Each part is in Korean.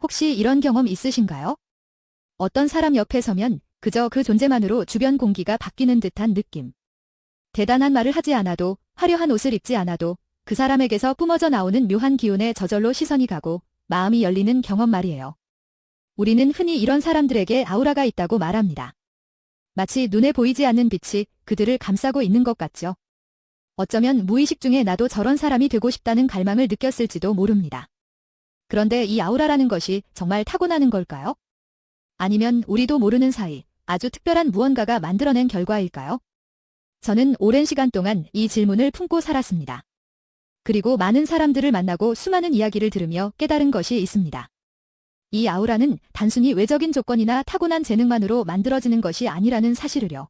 혹시 이런 경험 있으신가요? 어떤 사람 옆에 서면 그저 그 존재만으로 주변 공기가 바뀌는 듯한 느낌. 대단한 말을 하지 않아도, 화려한 옷을 입지 않아도 그 사람에게서 뿜어져 나오는 묘한 기운에 저절로 시선이 가고 마음이 열리는 경험 말이에요. 우리는 흔히 이런 사람들에게 아우라가 있다고 말합니다. 마치 눈에 보이지 않는 빛이 그들을 감싸고 있는 것 같죠. 어쩌면 무의식 중에 나도 저런 사람이 되고 싶다는 갈망을 느꼈을지도 모릅니다. 그런데 이 아우라라는 것이 정말 타고나는 걸까요? 아니면 우리도 모르는 사이 아주 특별한 무언가가 만들어낸 결과일까요? 저는 오랜 시간 동안 이 질문을 품고 살았습니다. 그리고 많은 사람들을 만나고 수많은 이야기를 들으며 깨달은 것이 있습니다. 이 아우라는 단순히 외적인 조건이나 타고난 재능만으로 만들어지는 것이 아니라는 사실을요.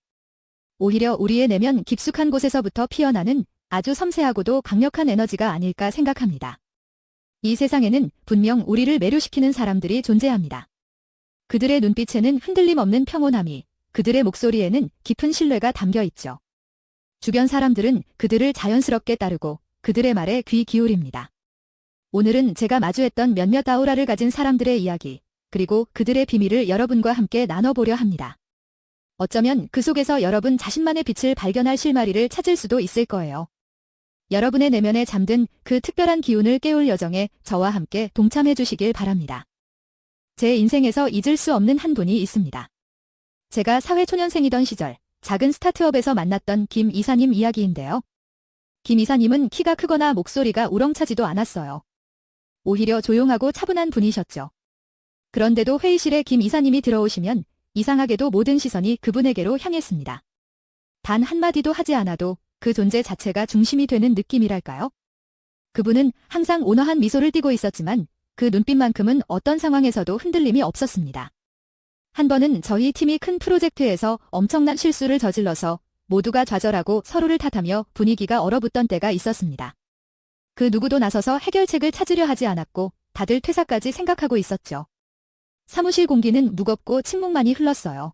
오히려 우리의 내면 깊숙한 곳에서부터 피어나는 아주 섬세하고도 강력한 에너지가 아닐까 생각합니다. 이 세상에는 분명 우리를 매료시키는 사람들이 존재합니다. 그들의 눈빛에는 흔들림 없는 평온함이, 그들의 목소리에는 깊은 신뢰가 담겨 있죠. 주변 사람들은 그들을 자연스럽게 따르고 그들의 말에 귀 기울입니다. 오늘은 제가 마주했던 몇몇 아우라를 가진 사람들의 이야기, 그리고 그들의 비밀을 여러분과 함께 나눠보려 합니다. 어쩌면 그 속에서 여러분 자신만의 빛을 발견할 실마리를 찾을 수도 있을 거예요. 여러분의 내면에 잠든 그 특별한 기운을 깨울 여정에 저와 함께 동참해 주시길 바랍니다. 제 인생에서 잊을 수 없는 한 분이 있습니다. 제가 사회초년생이던 시절 작은 스타트업에서 만났던 김 이사님 이야기인데요. 김 이사님은 키가 크거나 목소리가 우렁차지도 않았어요. 오히려 조용하고 차분한 분이셨죠. 그런데도 회의실에 김 이사님이 들어오시면 이상하게도 모든 시선이 그분에게로 향했습니다. 단 한마디도 하지 않아도 그 존재 자체가 중심이 되는 느낌이랄까요? 그분은 항상 온화한 미소를 띠고 있었지만 그 눈빛만큼은 어떤 상황에서도 흔들림이 없었습니다. 한 번은 저희 팀이 큰 프로젝트에서 엄청난 실수를 저질러서 모두가 좌절하고 서로를 탓하며 분위기가 얼어붙던 때가 있었습니다. 그 누구도 나서서 해결책을 찾으려 하지 않았고 다들 퇴사까지 생각하고 있었죠. 사무실 공기는 무겁고 침묵만이 흘렀어요.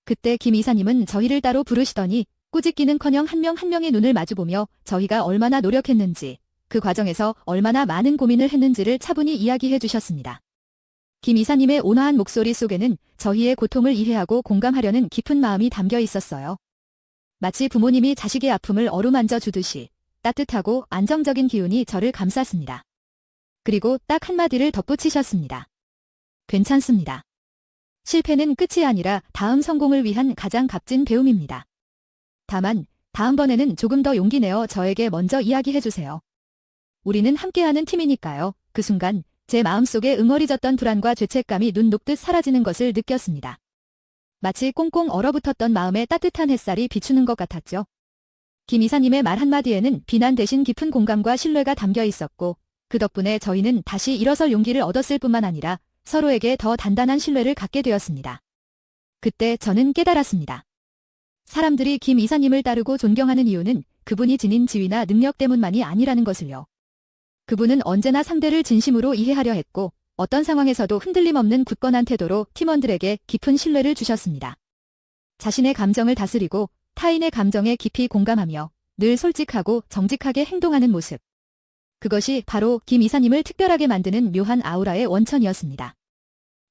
그때 김 이사님은 저희를 따로 부르시더니 꾸짖기는커녕 한 명 한 명의 눈을 마주보며 저희가 얼마나 노력했는지, 그 과정에서 얼마나 많은 고민을 했는지를 차분히 이야기해 주셨습니다. 김 이사님의 온화한 목소리 속에는 저희의 고통을 이해하고 공감하려는 깊은 마음이 담겨 있었어요. 마치 부모님이 자식의 아픔을 어루만져 주듯이 따뜻하고 안정적인 기운이 저를 감쌌습니다. 그리고 딱 한마디를 덧붙이셨습니다. 괜찮습니다. 실패는 끝이 아니라 다음 성공을 위한 가장 값진 배움입니다. 다만 다음번에는 조금 더 용기 내어 저에게 먼저 이야기해주세요. 우리는 함께하는 팀이니까요. 그 순간 제 마음속에 응어리졌던 불안과 죄책감이 눈 녹듯 사라지는 것을 느꼈습니다. 마치 꽁꽁 얼어붙었던 마음에 따뜻한 햇살이 비추는 것 같았죠. 김 이사님의 말 한마디에는 비난 대신 깊은 공감과 신뢰가 담겨 있었고 그 덕분에 저희는 다시 일어설 용기를 얻었을 뿐만 아니라 서로에게 더 단단한 신뢰를 갖게 되었습니다. 그때 저는 깨달았습니다. 사람들이 김 이사님을 따르고 존경하는 이유는 그분이 지닌 지위나 능력 때문만이 아니라는 것을요. 그분은 언제나 상대를 진심으로 이해하려 했고 어떤 상황에서도 흔들림 없는 굳건한 태도로 팀원들에게 깊은 신뢰를 주셨습니다. 자신의 감정을 다스리고 타인의 감정에 깊이 공감하며 늘 솔직하고 정직하게 행동하는 모습. 그것이 바로 김 이사님을 특별하게 만드는 묘한 아우라의 원천이었습니다.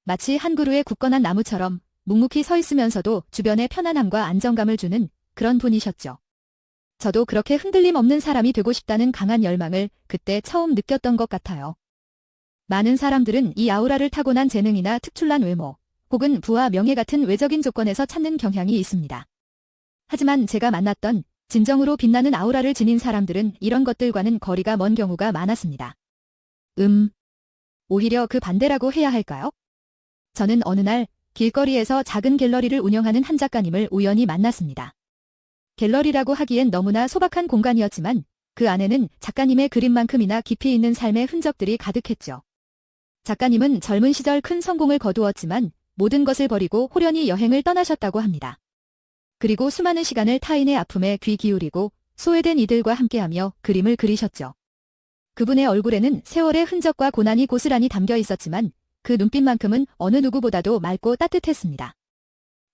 마치 한 그루의 굳건한 나무처럼 묵묵히 서 있으면서도 주변에 편안함과 안정감을 주는 그런 분이셨죠. 저도 그렇게 흔들림 없는 사람이 되고 싶다는 강한 열망을 그때 처음 느꼈던 것 같아요. 많은 사람들은 이 아우라를 타고난 재능이나 특출난 외모, 혹은 부와 명예 같은 외적인 조건에서 찾는 경향이 있습니다. 하지만 제가 만났던 진정으로 빛나는 아우라를 지닌 사람들은 이런 것들과는 거리가 먼 경우가 많았습니다. 오히려 그 반대라고 해야 할까요? 저는 어느 날 길거리에서 작은 갤러리를 운영하는 한 작가님을 우연히 만났습니다. 갤러리라고 하기엔 너무나 소박한 공간이었지만 그 안에는 작가님의 그림만큼이나 깊이 있는 삶의 흔적들이 가득했죠. 작가님은 젊은 시절 큰 성공을 거두었지만 모든 것을 버리고 호련히 여행을 떠나셨다고 합니다. 그리고 수많은 시간을 타인의 아픔에 귀 기울이고 소외된 이들과 함께하며 그림을 그리셨죠. 그분의 얼굴에는 세월의 흔적과 고난이 고스란히 담겨 있었지만 그 눈빛만큼은 어느 누구보다도 맑고 따뜻했습니다.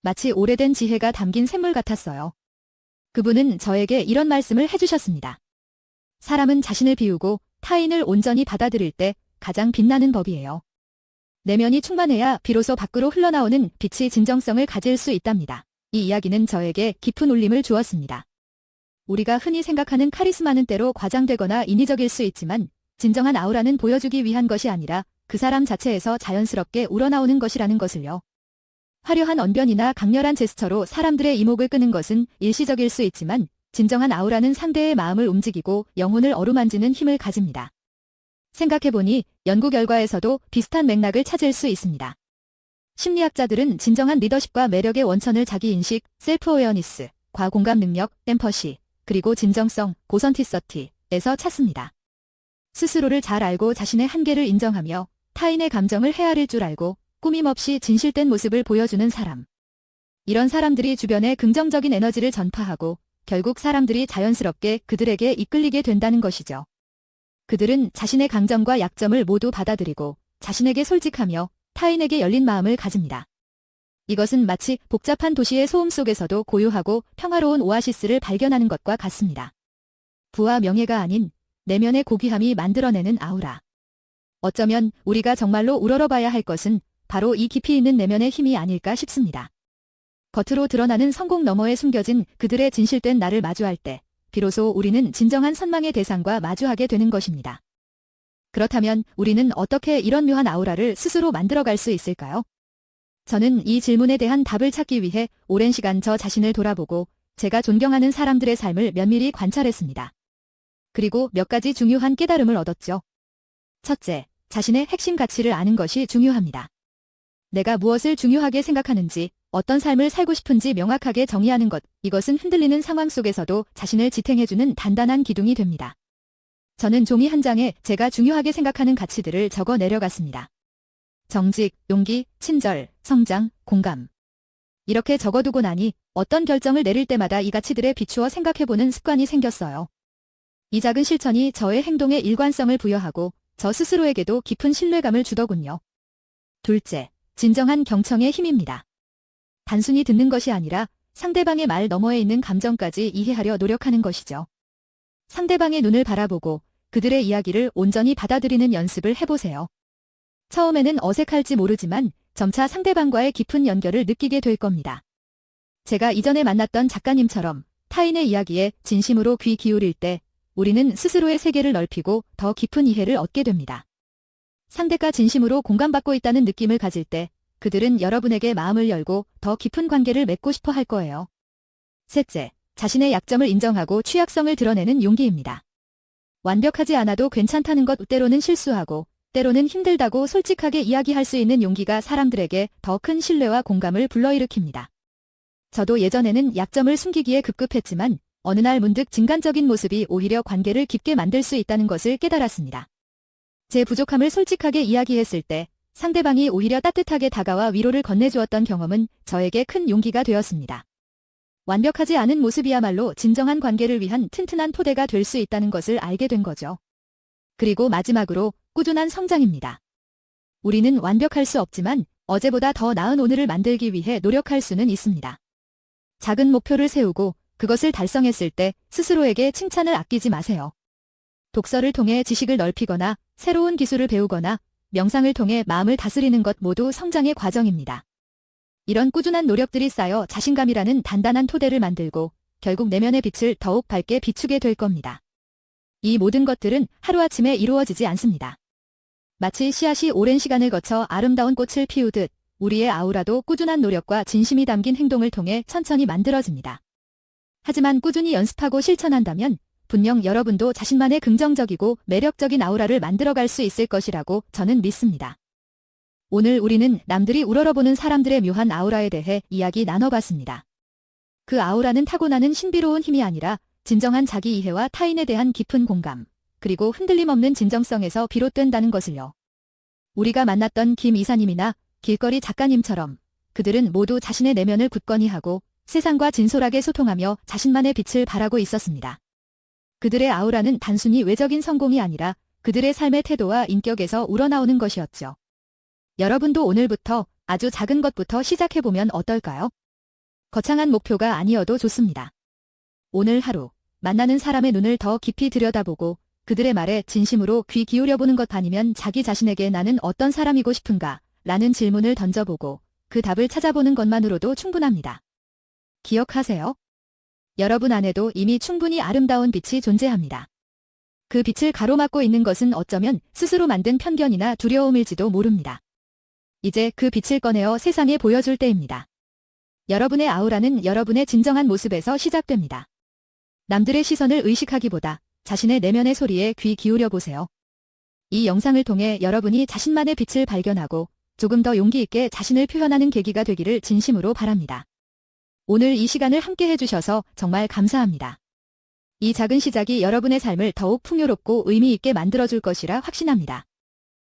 마치 오래된 지혜가 담긴 샘물 같았어요. 그분은 저에게 이런 말씀을 해주셨습니다. 사람은 자신을 비우고 타인을 온전히 받아들일 때 가장 빛나는 법이에요. 내면이 충만해야 비로소 밖으로 흘러나오는 빛이 진정성을 가질 수 있답니다. 이 이야기는 저에게 깊은 울림을 주었습니다. 우리가 흔히 생각하는 카리스마는 때로 과장되거나 인위적일 수 있지만 진정한 아우라는 보여주기 위한 것이 아니라 그 사람 자체에서 자연스럽게 우러나오는 것이라는 것을요. 화려한 언변이나 강렬한 제스처로 사람들의 이목을 끄는 것은 일시적일 수 있지만 진정한 아우라는 상대의 마음을 움직이고 영혼을 어루만지는 힘을 가집니다. 생각해보니 연구 결과에서도 비슷한 맥락을 찾을 수 있습니다. 심리학자들은 진정한 리더십과 매력의 원천을 자기인식, 셀프 어웨어니스, 과공감 능력, 엠퍼시, 그리고 진정성, 고선티서티에서 찾습니다. 스스로를 잘 알고 자신의 한계를 인정하며 타인의 감정을 헤아릴 줄 알고 꾸밈없이 진실된 모습을 보여주는 사람. 이런 사람들이 주변에 긍정적인 에너지를 전파하고 결국 사람들이 자연스럽게 그들에게 이끌리게 된다는 것이죠. 그들은 자신의 강점과 약점을 모두 받아들이고 자신에게 솔직하며 타인에게 열린 마음을 가집니다. 이것은 마치 복잡한 도시의 소음 속에서도 고요하고 평화로운 오아시스를 발견하는 것과 같습니다. 부와 명예가 아닌 내면의 고귀함이 만들어내는 아우라. 어쩌면 우리가 정말로 우러러봐야 할 것은 바로 이 깊이 있는 내면의 힘이 아닐까 싶습니다. 겉으로 드러나는 성공 너머에 숨겨진 그들의 진실된 나를 마주할 때 비로소 우리는 진정한 선망의 대상과 마주하게 되는 것입니다. 그렇다면 우리는 어떻게 이런 묘한 아우라를 스스로 만들어갈 수 있을까요? 저는 이 질문에 대한 답을 찾기 위해 오랜 시간 저 자신을 돌아보고 제가 존경하는 사람들의 삶을 면밀히 관찰했습니다. 그리고 몇 가지 중요한 깨달음을 얻었죠. 첫째, 자신의 핵심 가치를 아는 것이 중요합니다. 내가 무엇을 중요하게 생각하는지, 어떤 삶을 살고 싶은지 명확하게 정의하는 것, 이것은 흔들리는 상황 속에서도 자신을 지탱해주는 단단한 기둥이 됩니다. 저는 종이 한 장에 제가 중요하게 생각하는 가치들을 적어 내려갔습니다. 정직, 용기, 친절, 성장, 공감. 이렇게 적어두고 나니 어떤 결정을 내릴 때마다 이 가치들에 비추어 생각해보는 습관이 생겼어요. 이 작은 실천이 저의 행동에 일관성을 부여하고 저 스스로에게도 깊은 신뢰감을 주더군요. 둘째, 진정한 경청의 힘입니다. 단순히 듣는 것이 아니라 상대방의 말 너머에 있는 감정까지 이해하려 노력하는 것이죠. 상대방의 눈을 바라보고 그들의 이야기를 온전히 받아들이는 연습을 해보세요. 처음에는 어색할지 모르지만 점차 상대방과의 깊은 연결을 느끼게 될 겁니다. 제가 이전에 만났던 작가님처럼 타인의 이야기에 진심으로 귀 기울일 때 우리는 스스로의 세계를 넓히고 더 깊은 이해를 얻게 됩니다. 상대가 진심으로 공감받고 있다는 느낌을 가질 때 그들은 여러분에게 마음을 열고 더 깊은 관계를 맺고 싶어 할 거예요. 셋째, 자신의 약점을 인정하고 취약성을 드러내는 용기입니다. 완벽하지 않아도 괜찮다는 것, 때로는 실수하고 때로는 힘들다고 솔직하게 이야기할 수 있는 용기가 사람들에게 더 큰 신뢰와 공감을 불러일으킵니다. 저도 예전에는 약점을 숨기기에 급급했지만 어느 날 문득 진간적인 모습이 오히려 관계를 깊게 만들 수 있다는 것을 깨달았습니다. 제 부족함을 솔직하게 이야기했을 때 상대방이 오히려 따뜻하게 다가와 위로를 건네주었던 경험은 저에게 큰 용기가 되었습니다. 완벽하지 않은 모습이야말로 진정한 관계를 위한 튼튼한 토대가 될 수 있다는 것을 알게 된 거죠. 그리고 마지막으로 꾸준한 성장입니다. 우리는 완벽할 수 없지만 어제보다 더 나은 오늘을 만들기 위해 노력할 수는 있습니다. 작은 목표를 세우고 그것을 달성했을 때 스스로에게 칭찬을 아끼지 마세요. 독서를 통해 지식을 넓히거나 새로운 기술을 배우거나 명상을 통해 마음을 다스리는 것 모두 성장의 과정입니다. 이런 꾸준한 노력들이 쌓여 자신감이라는 단단한 토대를 만들고 결국 내면의 빛을 더욱 밝게 비추게 될 겁니다. 이 모든 것들은 하루아침에 이루어지지 않습니다. 마치 씨앗이 오랜 시간을 거쳐 아름다운 꽃을 피우듯 우리의 아우라도 꾸준한 노력과 진심이 담긴 행동을 통해 천천히 만들어집니다. 하지만 꾸준히 연습하고 실천한다면 분명 여러분도 자신만의 긍정적이고 매력적인 아우라를 만들어갈 수 있을 것이라고 저는 믿습니다. 오늘 우리는 남들이 우러러보는 사람들의 묘한 아우라에 대해 이야기 나눠봤습니다. 그 아우라는 타고나는 신비로운 힘이 아니라 진정한 자기 이해와 타인에 대한 깊은 공감, 그리고 흔들림 없는 진정성에서 비롯된다는 것을요. 우리가 만났던 김 이사님이나 길거리 작가님처럼 그들은 모두 자신의 내면을 굳건히 하고 세상과 진솔하게 소통하며 자신만의 빛을 발하고 있었습니다. 그들의 아우라는 단순히 외적인 성공이 아니라 그들의 삶의 태도와 인격에서 우러나오는 것이었죠. 여러분도 오늘부터 아주 작은 것부터 시작해보면 어떨까요? 거창한 목표가 아니어도 좋습니다. 오늘 하루 만나는 사람의 눈을 더 깊이 들여다보고 그들의 말에 진심으로 귀 기울여보는 것, 아니면 자기 자신에게 나는 어떤 사람이고 싶은가 라는 질문을 던져보고 그 답을 찾아보는 것만으로도 충분합니다. 기억하세요. 여러분 안에도 이미 충분히 아름다운 빛이 존재합니다. 그 빛을 가로막고 있는 것은 어쩌면 스스로 만든 편견이나 두려움일지도 모릅니다. 이제 그 빛을 꺼내어 세상에 보여줄 때입니다. 여러분의 아우라는 여러분의 진정한 모습에서 시작됩니다. 남들의 시선을 의식하기보다 자신의 내면의 소리에 귀 기울여 보세요. 이 영상을 통해 여러분이 자신만의 빛을 발견하고 조금 더 용기 있게 자신을 표현하는 계기가 되기를 진심으로 바랍니다. 오늘 이 시간을 함께 해주셔서 정말 감사합니다. 이 작은 시작이 여러분의 삶을 더욱 풍요롭고 의미 있게 만들어줄 것이라 확신합니다.